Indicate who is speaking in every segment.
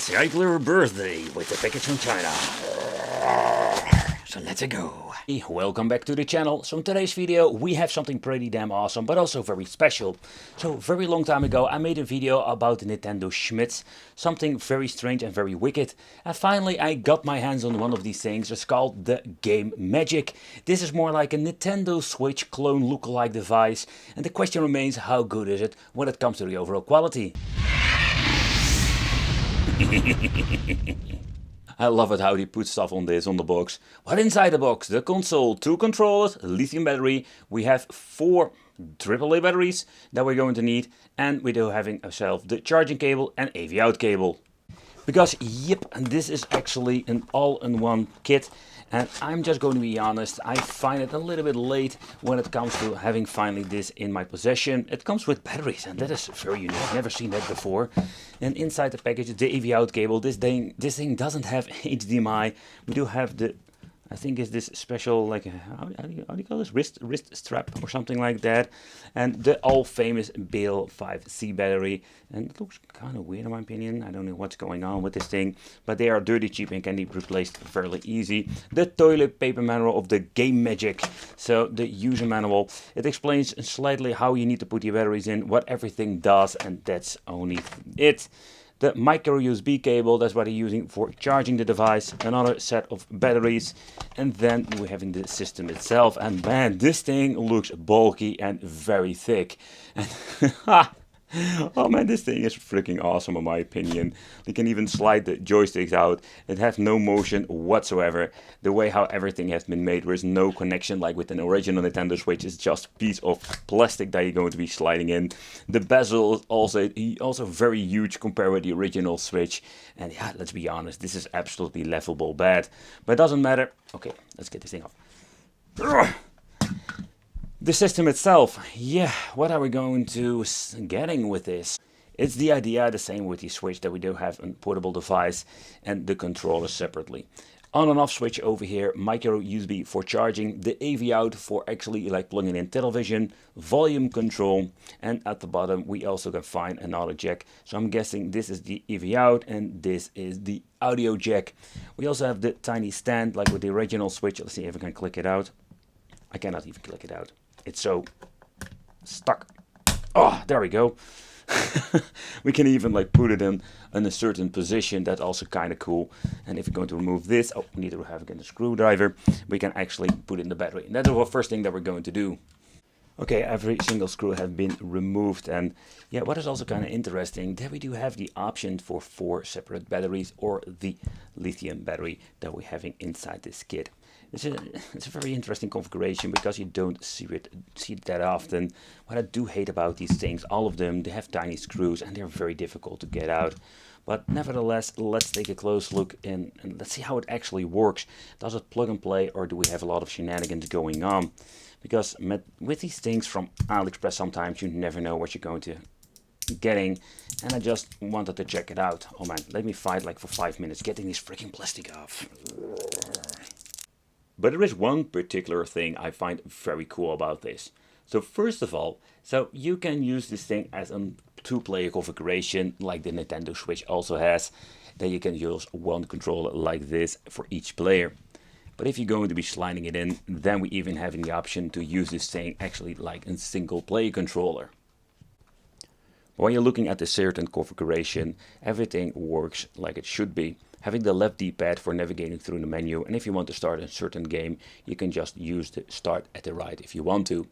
Speaker 1: Cycler birthday with the package from China. So let's go. Hey, welcome back to the channel. So in today's video we have something pretty damn awesome, but also very special. So very long time ago I made a video about the Nintendo Smitch, something very strange and very wicked. And finally I got my hands on one of these things. It's called the Game Magic. This is more like a Nintendo Switch clone lookalike device. And the question remains, how good is it when it comes to the overall quality? I love it how they put stuff on this on the box. What inside the box? The console, 2 controllers, a lithium battery. We have 4 AAA batteries that we're going to need. And we do having ourselves the charging cable and AV out cable. Because yep, this is actually an all-in-one kit. And I'm just going to be honest, I find it a little bit late when it comes to having finally this in my possession. It comes with batteries and that is very unique. I've never seen that before. And inside the package, the AV out cable, this thing doesn't have HDMI. We do have the, I think it's this special, like, how do you call this? Wrist strap or something like that. And the all famous BAIL 5C battery. And it looks kind of weird in my opinion. I don't know what's going on with this thing. But they are dirty cheap and can be replaced fairly easy. The toilet paper manual of the Game Magic. So the user manual. It explains slightly how you need to put your batteries in, what everything does, and that's only it. The micro USB cable, that's what I'm using for charging the device, another set of batteries, and then we're having the system itself. And man, this thing looks bulky and very thick. And oh man, this thing is freaking awesome in my opinion. You can even slide the joysticks out. It has no motion whatsoever. The way how everything has been made, there is no connection like with an original Nintendo Switch. It's just a piece of plastic that you're going to be sliding in. The bezel is also very huge compared with the original Switch. And yeah, let's be honest, this is absolutely laughable bad. But it doesn't matter. Okay, let's get this thing off. The system itself, yeah, what are we going to getting with this? It's the idea the same with the Switch, that we do have a portable device and the controller separately. On and off switch over here, micro USB for charging, the AV out for actually like plugging in television, volume control, and at the bottom we also can find another jack. So I'm guessing this is the AV out and this is the audio jack. We also have the tiny stand like with the original Switch. Let's see if I can click it out. I cannot even click it out. It's so stuck. Oh, there we go. We can even like put it in a certain position. That's also kind of cool. And if you're going to remove this, oh, we need to have again a screwdriver. We can actually put in the battery. And that's the first thing that we're going to do. Okay, every single screw has been removed, and yeah, what is also kind of interesting, that we do have the option for 4 separate batteries or the lithium battery that we're having inside this kit. It's a very interesting configuration because you don't see it that often. What I do hate about these things, all of them, they have tiny screws and they're very difficult to get out. But nevertheless, let's take a close look and let's see how it actually works. Does it plug and play, or do we have a lot of shenanigans going on? Because with these things from AliExpress, sometimes you never know what you're going to getting, and I just wanted to check it out. Oh man, let me fight like for 5 minutes getting this freaking plastic off. But there is one particular thing I find very cool about this. So first of all, so you can use this thing as a 2-player configuration like the Nintendo Switch also has. Then you can use one controller like this for each player. But if you're going to be sliding it in, then we even having the option to use this thing actually like a single player controller. When you're looking at the Saturn configuration, everything works like it should be. Having the left D-pad for navigating through the menu, and if you want to start a certain game, you can just use the start at the right if you want to.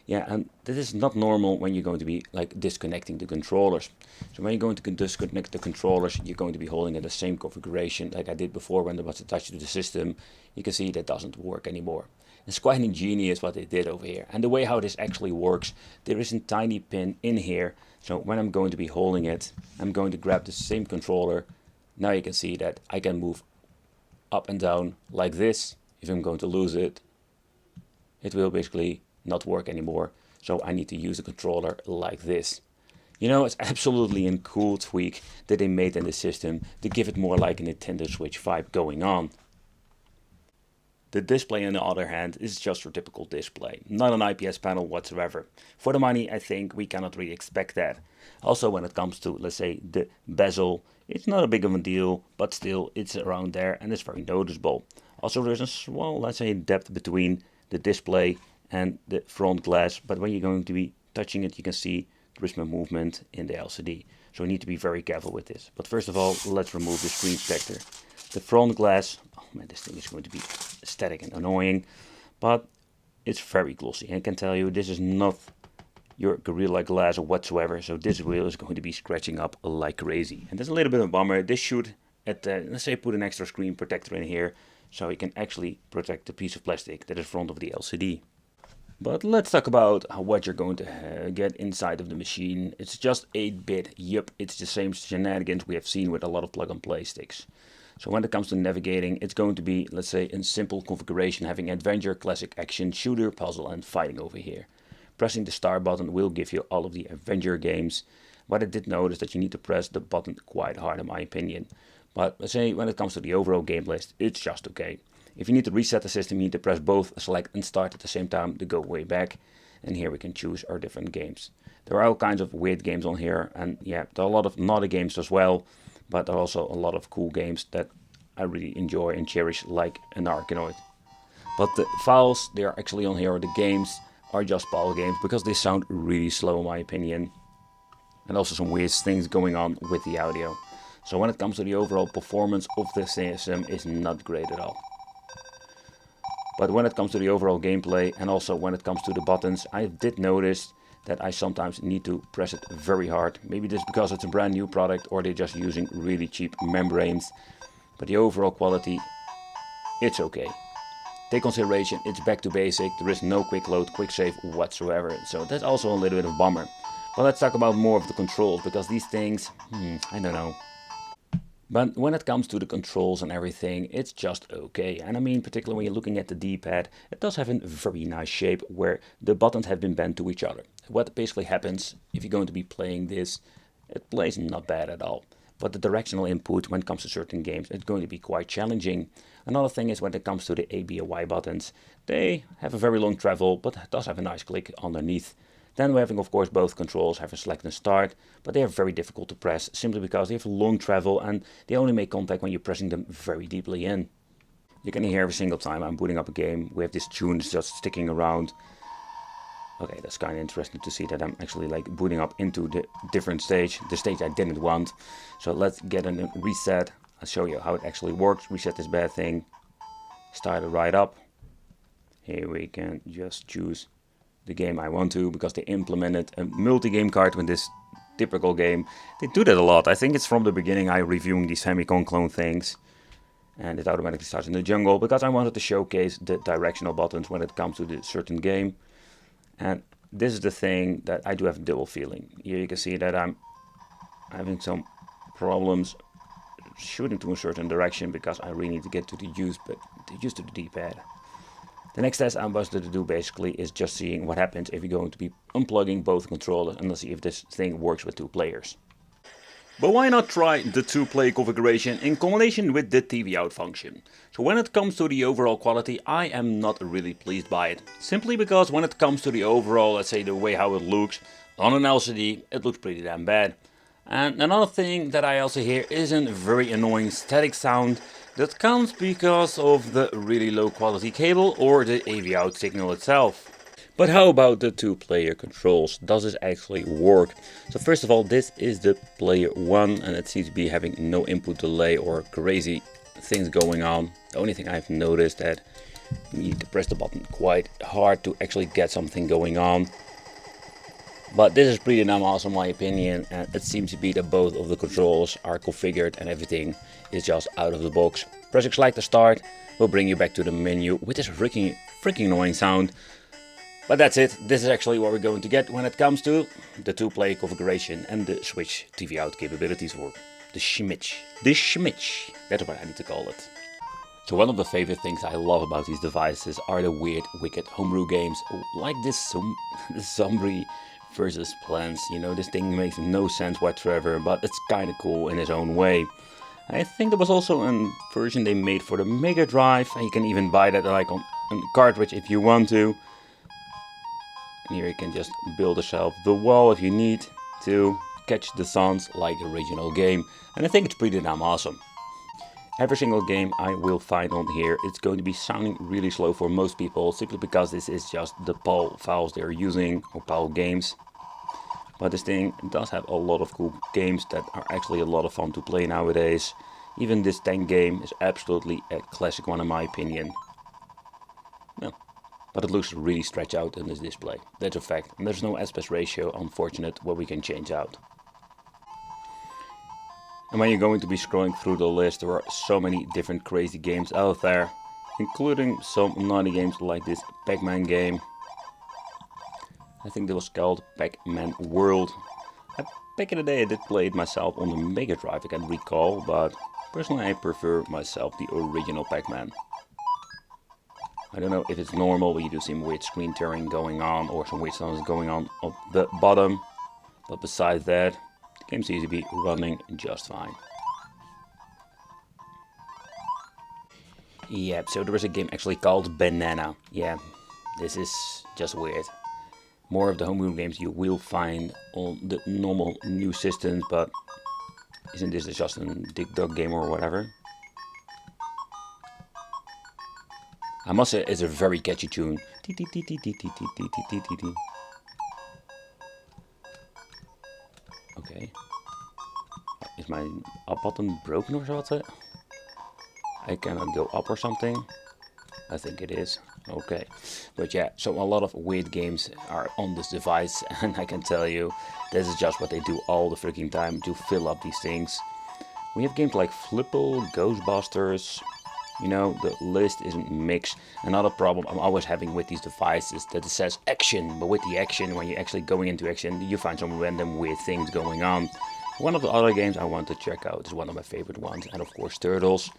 Speaker 1: Yeah, and this is not normal when you're going to be like disconnecting the controllers. So when you're going to disconnect the controllers, you're going to be holding in the same configuration like I did before when there was attached to the system. You can see that doesn't work anymore. It's quite ingenious what they did over here. And the way how this actually works, there is a tiny pin in here. So when I'm going to be holding it, I'm going to grab the same controller. Now you can see that I can move up and down like this. If I'm going to lose it, it will basically not work anymore. So I need to use a controller like this. You know, it's absolutely a cool tweak that they made in the system to give it more like a Nintendo Switch vibe going on. The display, on the other hand, is just your typical display, not an IPS panel whatsoever. For the money, I think we cannot really expect that. Also, when it comes to, let's say, the bezel, It's not a big of a deal, but still it's around there and it's very noticeable. Also there's a small, let's say, depth between the display and the front glass, but when you're going to be touching it, you can see there is no movement in the LCD. So we need to be very careful with this. But first of all, let's remove the screen protector. The front glass, oh man, this thing is going to be static and annoying, but it's very glossy. And I can tell you, this is not your Gorilla Glass or whatsoever, so this wheel is going to be scratching up like crazy. And that's a little bit of a bummer. This should, let's say, put an extra screen protector in here, so you can actually protect the piece of plastic that is in front of the LCD. But let's talk about what you're going to get inside of the machine. It's just 8-bit, yep, it's the same shenanigans we have seen with a lot of plug-and-play sticks. So when it comes to navigating, it's going to be, let's say, in simple configuration, having adventure, classic action, shooter, puzzle and fighting over here. Pressing the start button will give you all of the adventure games, but I did notice that you need to press the button quite hard in my opinion. But let's say when it comes to the overall game list, it's just okay. If you need to reset the system, you need to press both select and start at the same time to go way back. And here we can choose our different games. There are all kinds of weird games on here, and yeah, there are a lot of naughty games as well, but there are also a lot of cool games that I really enjoy and cherish, like an Arkanoid. But the files, they are actually on here, or the games are just PAL games, because they sound really slow in my opinion. And also some weird things going on with the audio. So when it comes to the overall performance of the system, it's not great at all. But when it comes to the overall gameplay and also when it comes to the buttons, I did notice that I sometimes need to press it very hard. Maybe this is because it's a brand new product or they're just using really cheap membranes. But the overall quality, it's okay. Take consideration, it's back to basic. There is no quick load, quick save whatsoever. So that's also a little bit of a bummer. But let's talk about more of the controls, because these things, I don't know. But when it comes to the controls and everything, it's just okay. And I mean, particularly when you're looking at the D-pad, it does have a very nice shape where the buttons have been bent to each other. What basically happens if you're going to be playing this, it plays not bad at all. But the directional input when it comes to certain games, it's going to be quite challenging. Another thing is when it comes to the A, B, or Y buttons, they have a very long travel, but it does have a nice click underneath. Then we're having, of course, both controls have a select and start, but they are very difficult to press simply because they have a long travel and they only make contact when you're pressing them very deeply in. You can hear every single time I'm booting up a game, we have this tune just sticking around. Okay, that's kind of interesting to see that I'm actually like booting up into the different stage, the stage I didn't want. So let's get a reset. I'll show you how it actually works. Reset this bad thing, start it right up. Here we can just choose the game I want to, because they implemented a multi-game card with this typical game. They do that a lot. I think it's from the beginning I reviewing these Famicom clone things. And it automatically starts in the jungle, because I wanted to showcase the directional buttons when it comes to the certain game. And this is the thing that I do have a double feeling. Here you can see that I'm having some problems shooting to a certain direction, because I really need to get to the use to the D-pad. The next test I'm supposed to do basically is just seeing what happens if you're going to be unplugging both controllers, and let's see if this thing works with two players. But why not try the 2-player configuration in combination with the TV out function? So when it comes to the overall quality, I am not really pleased by it. Simply because when it comes to the overall, let's say the way how it looks, on an LCD, it looks pretty damn bad. And another thing that I also hear is a very annoying static sound that comes because of the really low quality cable or the AV out signal itself. But how about the 2-player controls? Does this actually work? So first of all, this is the player 1 and it seems to be having no input delay or crazy things going on. The only thing I've noticed that you need to press the button quite hard to actually get something going on. But this is pretty damn awesome in my opinion, and it seems to be that both of the controls are configured and everything is just out of the box. Pressing select to start will bring you back to the menu with this freaking annoying sound. But that's it, this is actually what we're going to get when it comes to the 2-player configuration and the Switch TV out capabilities for the Smitch. The Smitch, that's what I need to call it. So one of the favorite things I love about these devices are the weird, wicked homebrew games, like this Zombie versus Plants. You know, this thing makes no sense whatsoever, but it's kind of cool in its own way. I think there was also a version they made for the Mega Drive, and you can even buy that like on a cartridge if you want to. And here you can just build yourself the wall if you need to. catch the sounds like the original game, and I think it's pretty damn awesome. Every single game I will find on here, it's going to be sounding really slow for most people, simply because this is just the PAL files they're using, or PAL games. But this thing does have a lot of cool games that are actually a lot of fun to play nowadays. Even this tank game is absolutely a classic one in my opinion. No, but it looks really stretched out in this display, that's a fact. And there's no aspect ratio, unfortunate, what we can change out. And when you're going to be scrolling through the list, there are so many different crazy games out there, including some naughty games like this Pac-Man game. I think it was called Pac-Man World. Back in the day I did play it myself on the Mega Drive, I can recall, but personally I prefer myself the original Pac-Man. I don't know if it's normal, but you do see weird screen tearing going on or some weird sounds going on at the bottom, but besides that, the game seems to be running just fine. Yeah, so there is a game actually called Banana. Yeah, this is just weird. More of the homebrew games you will find on the normal new systems, but isn't this just a Dig Dug game or whatever? I must say it's a very catchy tune. Okay. Is my up button broken or something? I cannot go up or something? I think it is. Okay. But yeah, so a lot of weird games are on this device, and I can tell you, this is just what they do all the freaking time to fill up these things. We have games like Flipple, Ghostbusters. You know, the list isn't mixed. Another problem I'm always having with these devices that it says action, but with the action, when you're actually going into action, you find some random weird things going on. One of the other games I want to check out is one of my favorite ones, and of course Turtles.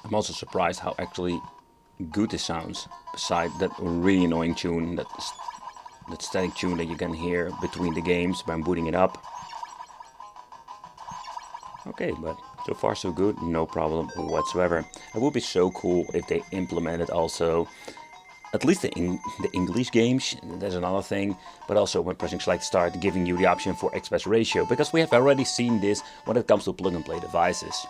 Speaker 1: I'm also surprised how actually good this sounds, besides that really annoying tune, that static tune that you can hear between the games when booting it up. Okay, but so far so good, no problem whatsoever. It would be so cool if they implemented also, at least the English games, that's another thing, but also when pressing select start, giving you the option for aspect ratio, because we have already seen this when it comes to plug and play devices.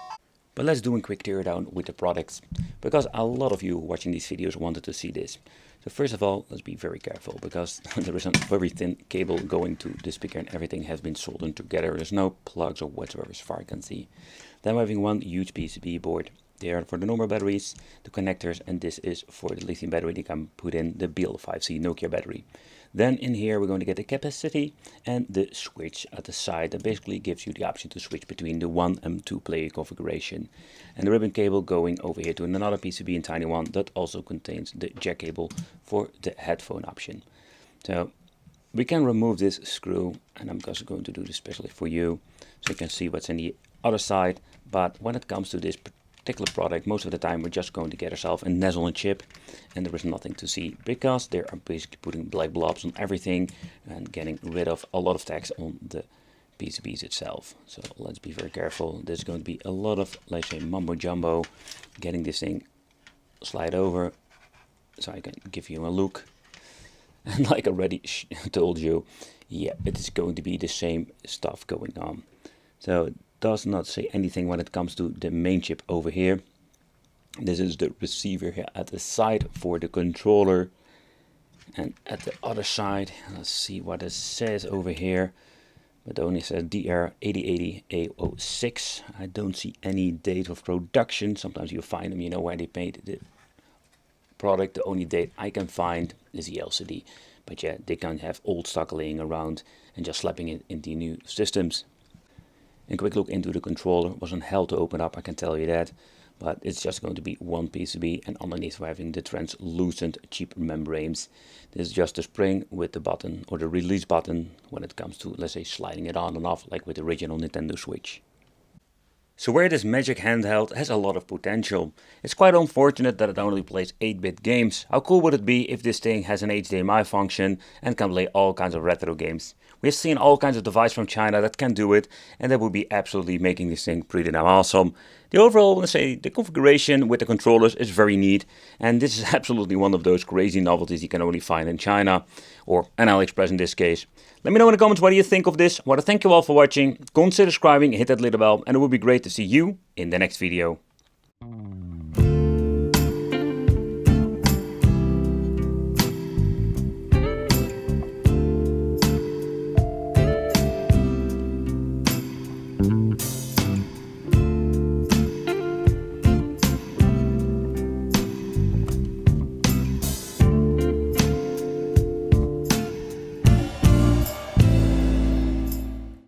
Speaker 1: But let's do a quick teardown with the products, because a lot of you watching these videos wanted to see this. So first of all, let's be very careful, because there is a very thin cable going to the speaker and everything has been soldered together. There's no plugs or whatsoever as far as I can see. Then we're having one huge PCB board. They are for the normal batteries, the connectors, and this is for the lithium battery you can put in the BL5C Nokia battery. Then in here we're going to get the capacity and the switch at the side that basically gives you the option to switch between the 1 and 2 player configuration. And the ribbon cable going over here to another PCB in tiny one that also contains the jack cable for the headphone option. So we can remove this screw, and I'm just going to do this especially for you so you can see what's in the other side. But when it comes to this particular product, most of the time we're just going to get ourselves a nozzle and chip, and there is nothing to see because they are basically putting black blobs on everything and getting rid of a lot of text on the PCBs itself. So let's be very careful. There's going to be a lot of, let's say, mumbo jumbo getting this thing slide over so I can give you a look. And like I already told you, yeah, it is going to be the same stuff going on. So it does not say anything when it comes to the main chip over here. This is the receiver here at the side for the controller. And at the other side, let's see what it says over here. It only says DR8080A06. I don't see any date of production. Sometimes you find them, you know, where they made the product. The only date I can find is the LCD. But yeah, they can't have old stock laying around and just slapping it into new systems. A quick look into the controller. Wasn't hell to open up, I can tell you that. But it's just going to be one PCB, and underneath we're having the translucent cheap membranes. This is just a spring with the button or the release button when it comes to, let's say, sliding it on and off like with the original Nintendo Switch. So where this Magic handheld has a lot of potential. It's quite unfortunate that it only plays 8-bit games. How cool would it be if this thing has an HDMI function and can play all kinds of retro games? We've seen all kinds of devices from China that can do it, and that would be absolutely making this thing pretty damn awesome. The overall, let's say, the configuration with the controllers is very neat, and this is absolutely one of those crazy novelties you can only find in China, or on AliExpress in this case. Let me know in the comments what do you think of this. I want to thank you all for watching. Consider subscribing, hit that little bell, and it would be great to see you in the next video.